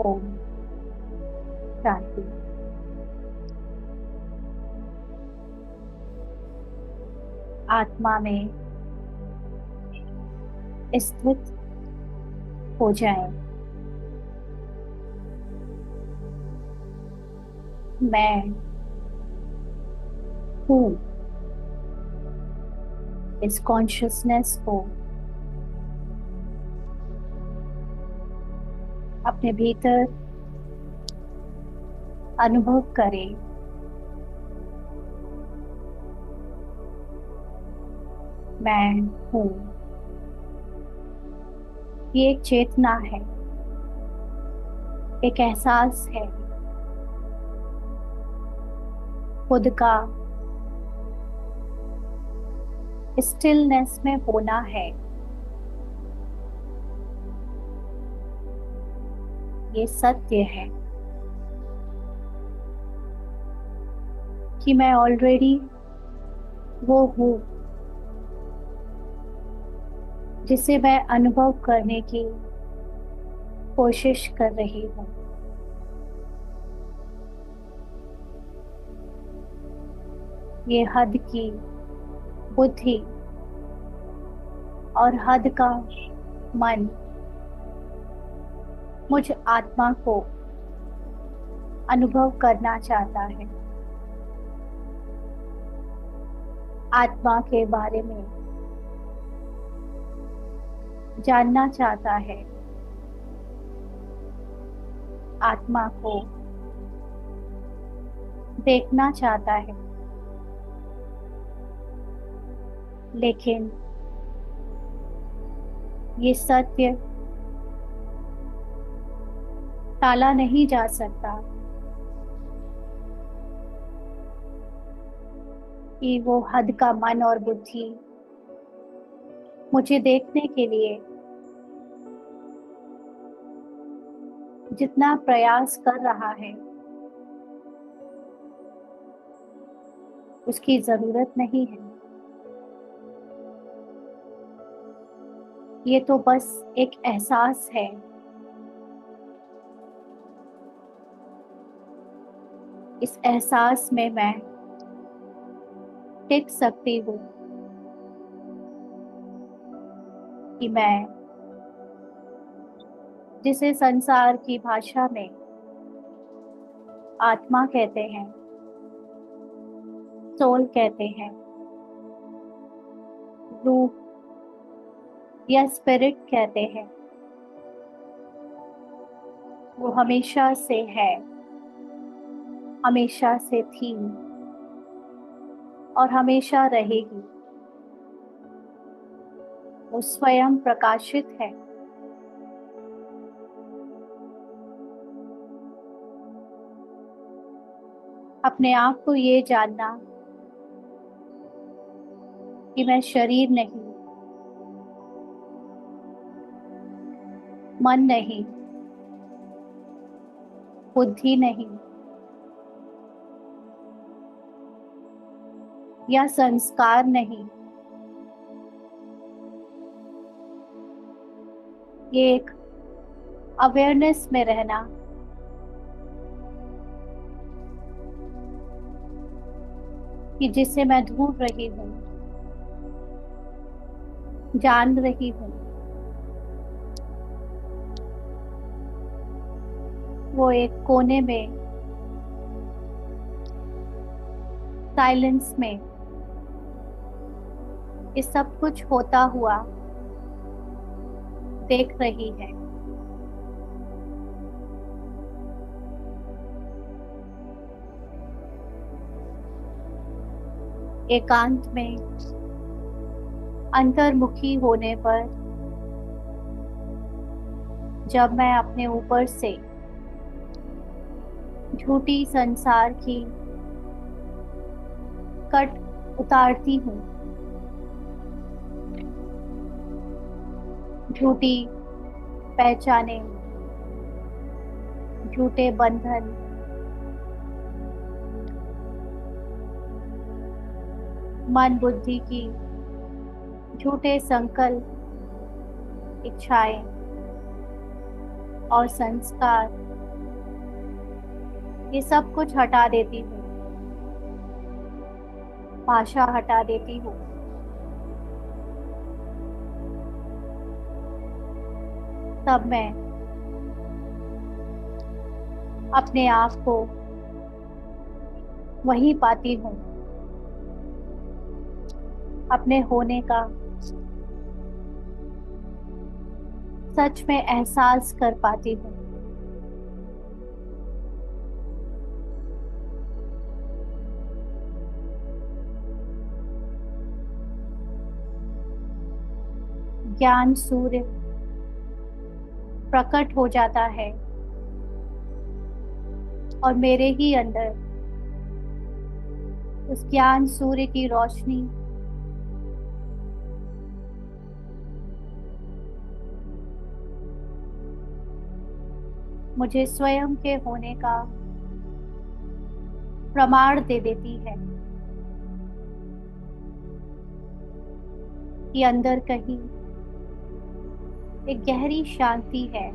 ओम शांति। आत्मा में स्थित हो जाएं। मैं हूँ, इस कॉन्शियसनेस को अपने भीतर अनुभव करें। मैं हूँ, ये एक चेतना है, एक एहसास है, खुद का स्टिलनेस में होना है। ये सत्य है कि मैं ऑलरेडी वो हूँ जिसे मैं अनुभव करने की कोशिश कर रही हूँ। ये हद की बुद्धि और हद का मन मुझ आत्मा को अनुभव करना चाहता है, आत्मा के बारे में जानना चाहता है, आत्मा को देखना चाहता है। लेकिन ये सत्य टाला नहीं जा सकता कि वो हद का मन और बुद्धि मुझे देखने के लिए जितना प्रयास कर रहा है उसकी जरूरत नहीं है। ये तो बस एक एहसास है। इस एहसास में मैं टिक सकती हूँ कि मैं, जिसे संसार की भाषा में आत्मा कहते हैं, सोल कहते हैं, रूह या स्पिरिट कहते हैं, वो हमेशा से है, हमेशा से थी और हमेशा रहेगी। वो स्वयं प्रकाशित है। अपने आप को ये जानना कि मैं शरीर नहीं, मन नहीं, बुद्धि नहीं या संस्कार नहीं, ये एक अवेयरनेस में रहना कि जिसे मैं ढूंढ रही हूँ, जान रही हूँ, वो एक कोने में साइलेंस में ये सब कुछ होता हुआ देख रही है। एकांत में अंतर्मुखी होने पर जब मैं अपने ऊपर से झूठी संसार की कट उतारती हूँ, झूठी पहचाने, झूठे बंधन, मन बुद्धि की झूठे संकल्प, इच्छाएं और संस्कार ये सब कुछ हटा देती हूँ, भाषा हटा देती हूँ, तब मैं अपने आप को वही पाती हूँ, अपने होने का सच में एहसास कर पाती हूँ। ज्ञान सूर्य प्रकट हो जाता है और मेरे ही अंदर उस ज्ञान सूर्य की रोशनी मुझे स्वयं के होने का प्रमाण दे देती है कि अंदर कहीं एक गहरी शांति है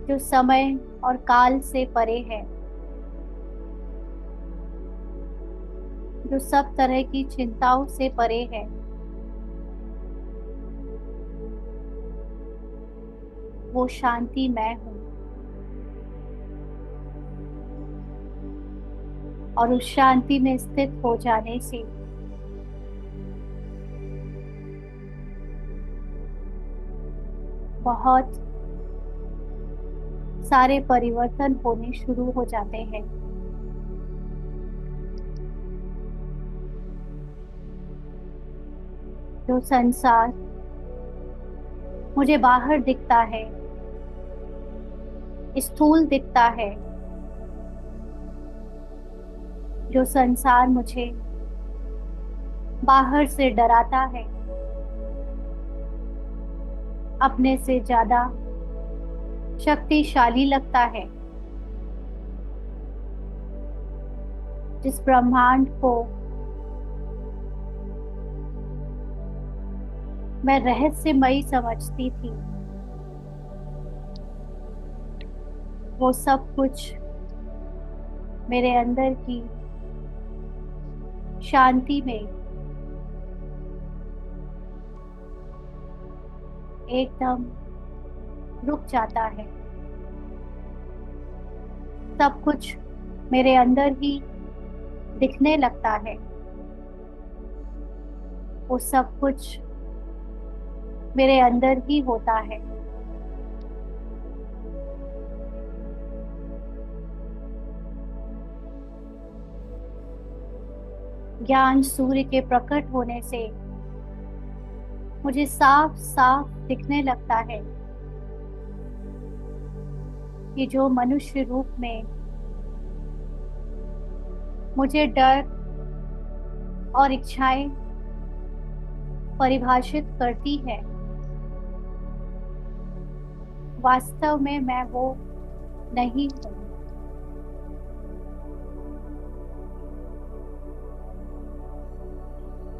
जो समय और काल से परे है, जो सब तरह की चिंताओं से परे है। वो शांति मैं हूँ और उस शांति में स्थित हो जाने से बहुत सारे परिवर्तन होने शुरू हो जाते हैं। जो संसार मुझे बाहर दिखता है, स्थूल दिखता है, जो संसार मुझे बाहर से डराता है, अपने से ज्यादा शक्तिशाली लगता है, जिस ब्रह्मांड को मैं रहस्यमयी समझती थी, वो सब कुछ मेरे अंदर की शांति में एकदम रुक जाता है। सब कुछ मेरे अंदर ही दिखने लगता है। वो सब कुछ मेरे अंदर ही होता है। ज्ञान सूर्य के प्रकट होने से मुझे साफ साफ दिखने लगता है कि जो मनुष्य रूप में मुझे डर और इच्छाएं परिभाषित करती है, वास्तव में मैं वो नहीं हूँ।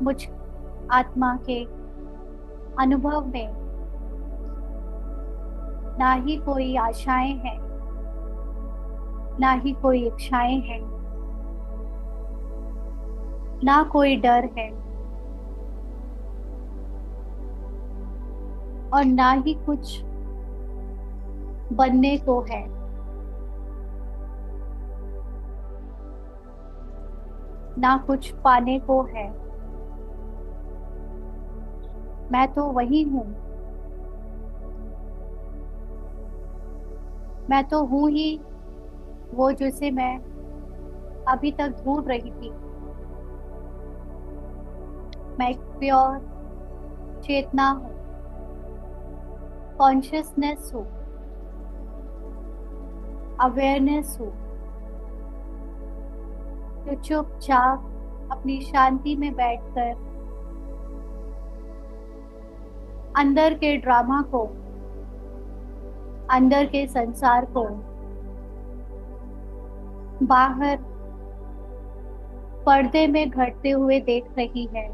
मुझ आत्मा के अनुभव में ना ही कोई आशाएं हैं, ना ही कोई इच्छाएं हैं, ना कोई डर है और ना ही कुछ बनने को है। ना कुछ पाने को है। मैं तो वही हूँ। मैं तो हूँ ही वो जिसे मैं अभी तक ढूंढ रही थी। मैं एक प्योर चेतना हूँ, कॉन्शियसनेस हूँ, अवेयरनेस हूँ, जो चुपचाप अपनी शांति में बैठकर अंदर के ड्रामा को, अंदर के संसार को बाहर पर्दे में घटते हुए देख रही है।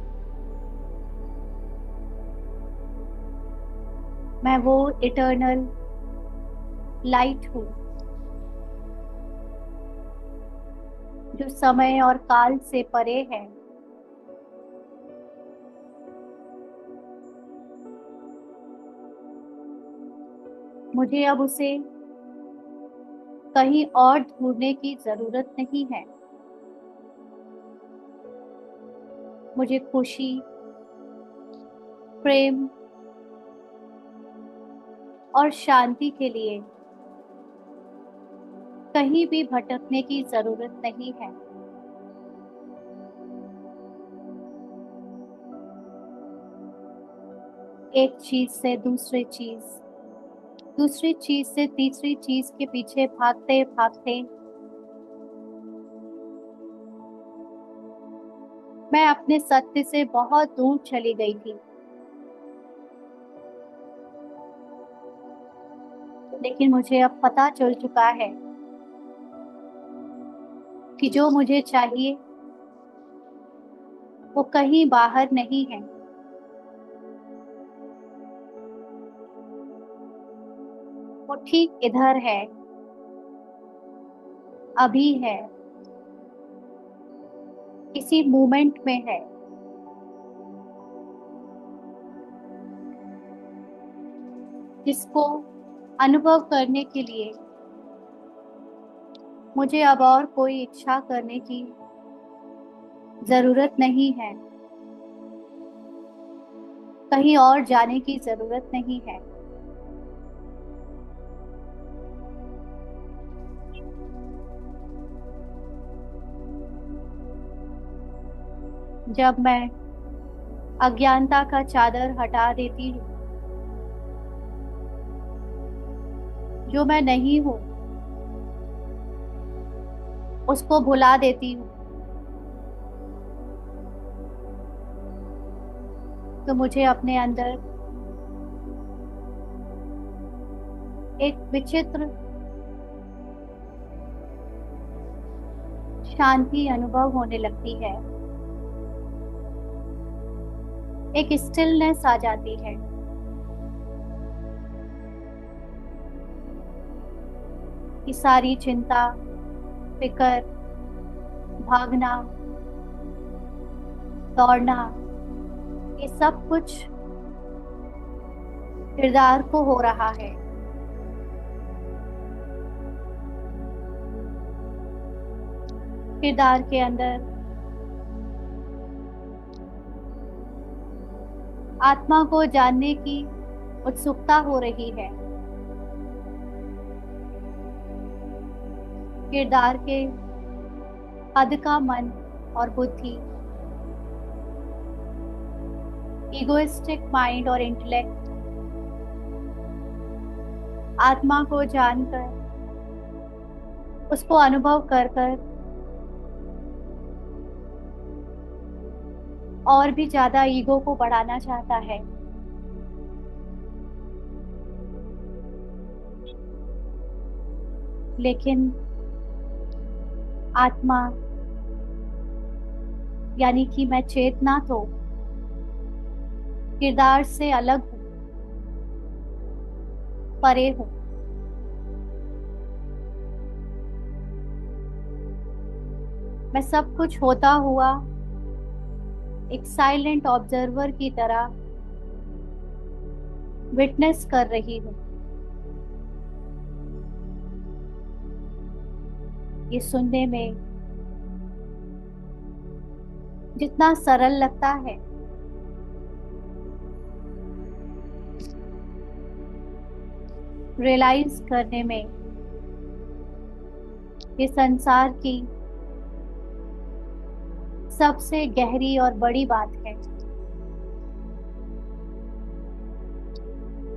मैं वो इटर्नल लाइट हूँ जो समय और काल से परे है। मुझे अब उसे कहीं और ढूंढने की जरूरत नहीं है। मुझे खुशी, प्रेम और शांति के लिए कहीं भी भटकने की जरूरत नहीं है। एक चीज से दूसरी चीज, दूसरी चीज से तीसरी चीज के पीछे भागते भागते मैं अपने सत्य से बहुत दूर चली गई थी। लेकिन मुझे अब पता चल चुका है कि जो मुझे चाहिए वो कहीं बाहर नहीं है, वो ठीक इधर है, अभी है, इसी मोमेंट में है। जिसको अनुभव करने के लिए मुझे अब और कोई इच्छा करने की जरूरत नहीं है, कहीं और जाने की जरूरत नहीं है। जब मैं अज्ञानता का चादर हटा देती हूँ, जो मैं नहीं हूँ उसको भुला देती हूँ, तो मुझे अपने अंदर एक विचित्र शांति अनुभव होने लगती है। एक स्टिलनेस आ जाती है। कि सारी चिंता, फिकर, भागना, दौड़ना, ये सब कुछ किरदार को हो रहा है। किरदार के अंदर आत्मा को जानने की उत्सुकता हो रही है। किरदार के हद का मन और बुद्धि, इगोइस्टिक माइंड और इंटेलेक्ट आत्मा को जानकर, उसको अनुभव कर कर और भी ज्यादा ईगो को बढ़ाना चाहता है। लेकिन आत्मा यानी कि मैं चेतना तो किरदार से अलग हूं, परे हूं। मैं सब कुछ होता हुआ एक साइलेंट ऑब्जर्वर की तरह विटनेस कर रही हूं। ये सुनने में जितना सरल लगता है, रियलाइज करने में ये संसार की सबसे गहरी और बड़ी बात है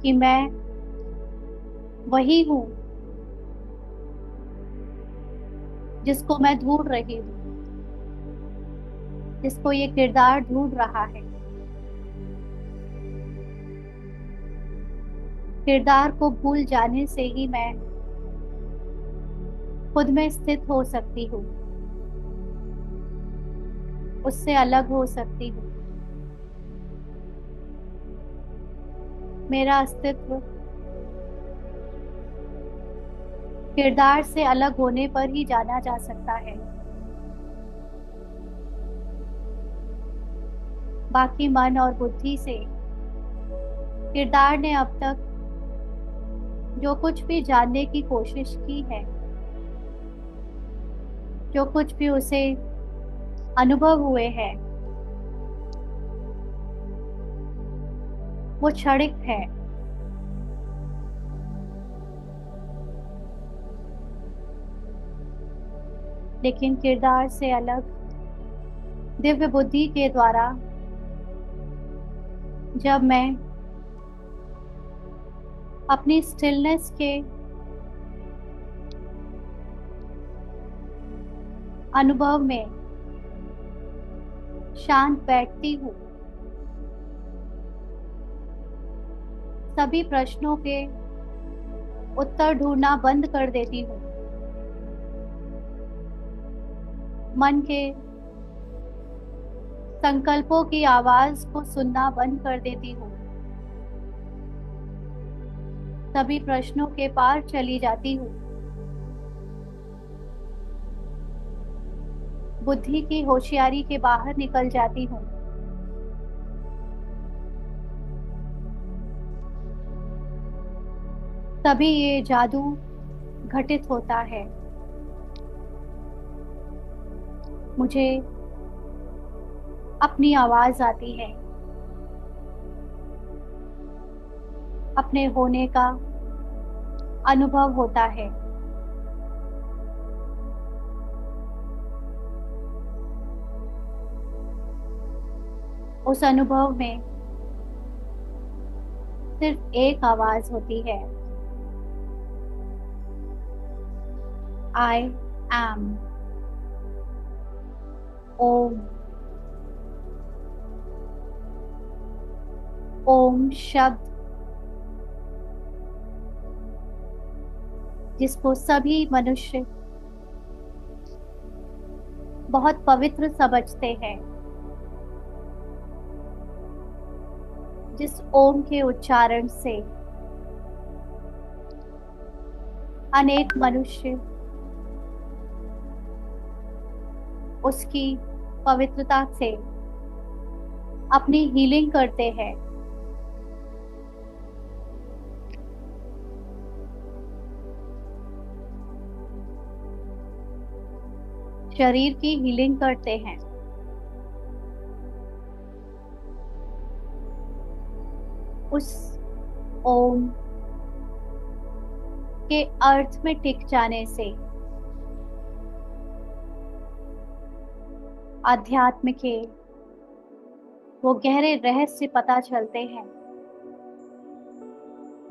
कि मैं वही हूं जिसको मैं ढूंढ रही हूं, जिसको ये किरदार ढूंढ रहा है। किरदार को भूल जाने से ही मैं खुद में स्थित हो सकती हूँ, उससे अलग हो सकती हूँ। मेरा अस्तित्व किरदार से अलग होने पर ही जाना जा सकता है। बाकी मन और बुद्धि से किरदार ने अब तक जो कुछ भी जानने की कोशिश की है, जो कुछ भी उसे अनुभव हुए हैं, वो क्षणिक है। लेकिन किरदार से अलग दिव्य बुद्धि के द्वारा जब मैं अपनी स्टिलनेस के अनुभव में शांत बैठती हूँ, सभी प्रश्नों के उत्तर ढूंढना बंद कर देती हूँ, मन के संकल्पों की आवाज को सुनना बंद कर देती हूँ, सभी प्रश्नों के पार चली जाती हूँ, बुद्धि की होशियारी के बाहर निकल जाती हूँ। तभी ये जादू घटित होता है। मुझे अपनी आवाज आती है, अपने होने का अनुभव होता है। उस अनुभव में सिर्फ एक आवाज होती है, आई एम। ओम। ओम शब्द जिसको सभी मनुष्य बहुत पवित्र समझते हैं, जिस ओम के उच्चारण से अनेक मनुष्य उसकी पवित्रता से अपनी हीलिंग करते हैं। शरीर की हीलिंग करते हैं। उस ओम के अर्थ में टिक जाने से आध्यात्म के वो गहरे रहस्य पता चलते हैं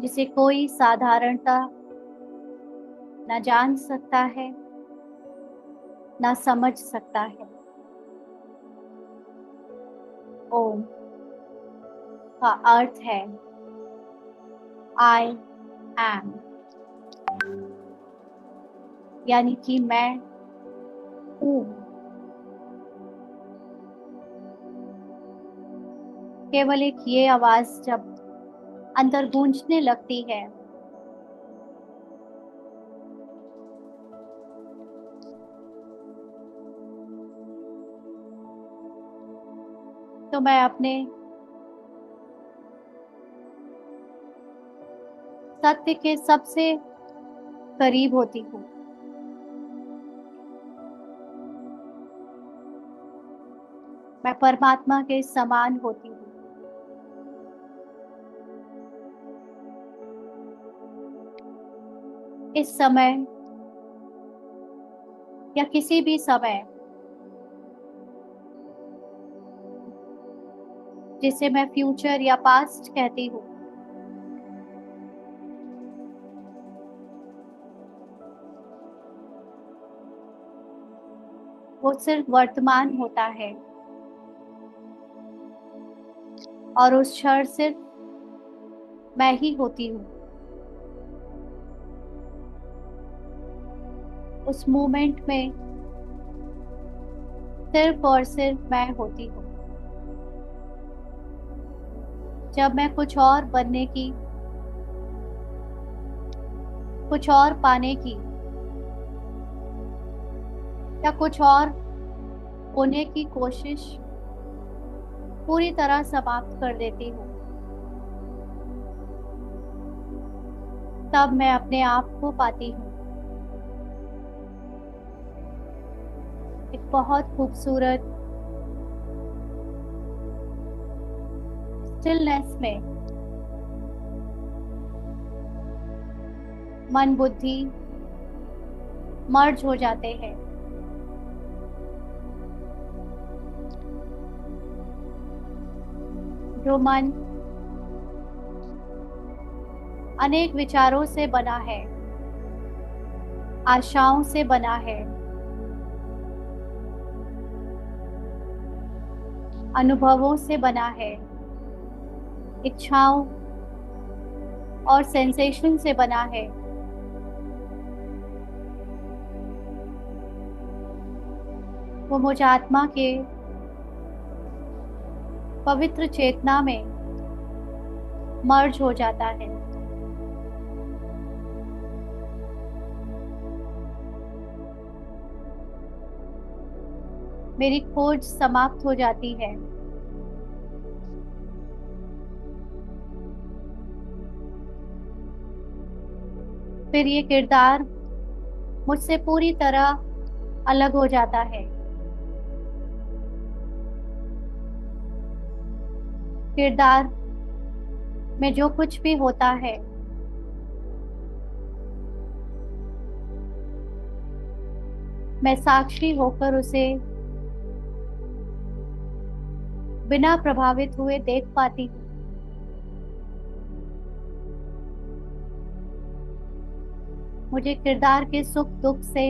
जिसे कोई साधारणता न जान सकता है, न समझ सकता है। ओम का अर्थ है आई एम, यानी कि मैं हूँ। केवल एक ये आवाज जब अंदर गूंजने लगती है, तो मैं अपने सत्य के सबसे करीब होती हूँ। मैं परमात्मा के समान होती हूँ। इस समय या किसी भी समय जिसे मैं फ्यूचर या पास्ट कहती हूँ, वो सिर्फ वर्तमान होता है और उस क्षण सिर्फ मैं ही होती हूँ। उस मोमेंट में सिर्फ और सिर्फ मैं होती हूँ। जब मैं कुछ और बनने की, कुछ और पाने की या कुछ और होने की कोशिश पूरी तरह समाप्त कर देती हूँ, तब मैं अपने आप को पाती हूँ एक बहुत खूबसूरत स्टिलनेस में। मन बुद्धि मर्ज हो जाते हैं। जो मन अनेक विचारों से बना है, आशाओं से बना है, अनुभवों से बना है, इच्छाओं और सेंसेशन से बना है, वो मुझ आत्मा के पवित्र चेतना में मर्ज हो जाता है। मेरी खोज समाप्त हो जाती है। फिर ये किरदार मुझसे पूरी तरह अलग हो जाता है। किरदार में जो कुछ भी होता है, मैं साक्षी होकर उसे बिना प्रभावित हुए देख पाती हूँ। मुझे किरदार के सुख दुख से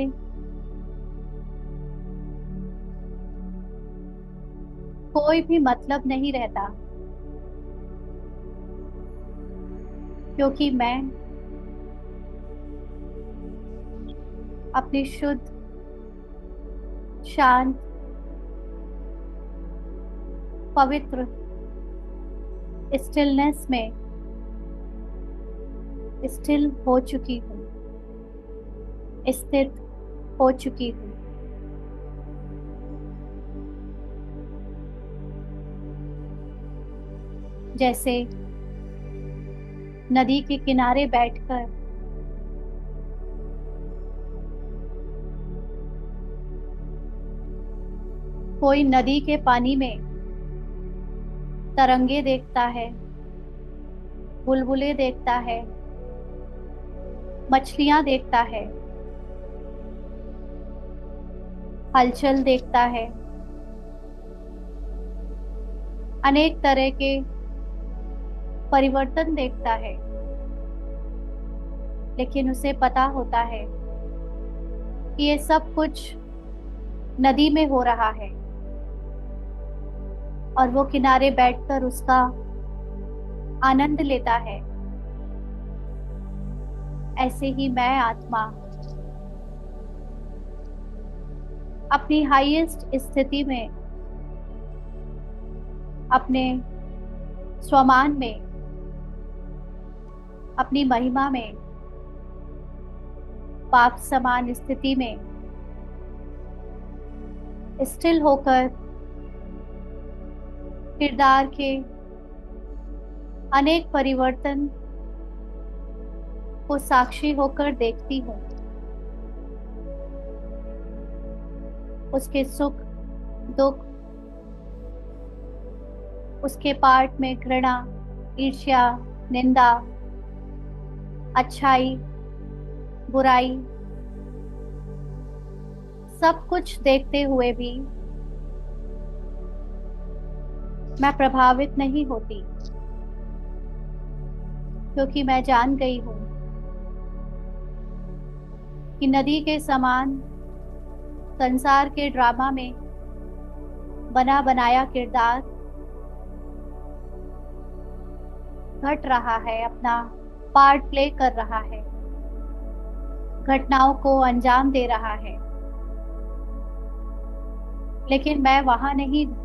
कोई भी मतलब नहीं रहता, क्योंकि मैं अपनी शुद्ध, शांत, पवित्र स्टिलनेस में स्थिर हो चुकी हूँ, स्थित हो चुकी हूँ। जैसे नदी के किनारे बैठकर कोई नदी के पानी में तरंगे देखता है, बुलबुले देखता है, मछलियां देखता है, हलचल देखता है, अनेक तरह के परिवर्तन देखता है, लेकिन उसे पता होता है कि ये सब कुछ नदी में हो रहा है और वो किनारे बैठकर उसका आनंद लेता है। ऐसे ही मैं आत्मा अपनी हाईएस्ट स्थिति में, अपने स्वमान में, अपनी महिमा में, पाप समान स्थिति में स्थिर होकर किरदार के अनेक परिवर्तन को साक्षी होकर देखती हूँ। उसके सुख दुख, उसके पार्ट में घृणा, ईर्ष्या, निंदा, अच्छाई, बुराई, सब कुछ देखते हुए भी मैं प्रभावित नहीं होती, क्योंकि मैं जान गई हूँ कि नदी के समान संसार के ड्रामा में बना बनाया किरदार घट रहा है, अपना पार्ट प्ले कर रहा है, घटनाओं को अंजाम दे रहा है, लेकिन मैं वहां नहीं हूं।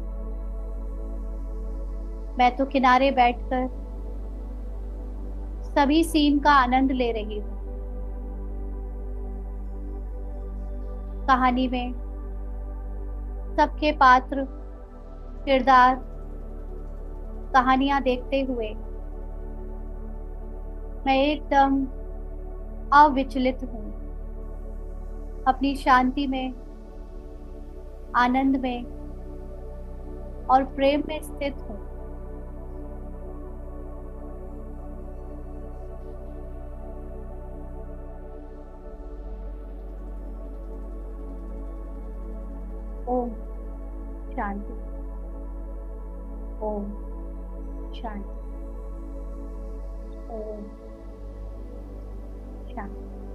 मैं तो किनारे बैठकर सभी सीन का आनंद ले रही हूँ। कहानी में सबके पात्र, किरदार, कहानियां देखते हुए मैं एकदम अविचलित हूँ, अपनी शांति में, आनंद में और प्रेम में स्थित हूँ। ओम शांति। ओम शांति। ओम शांति।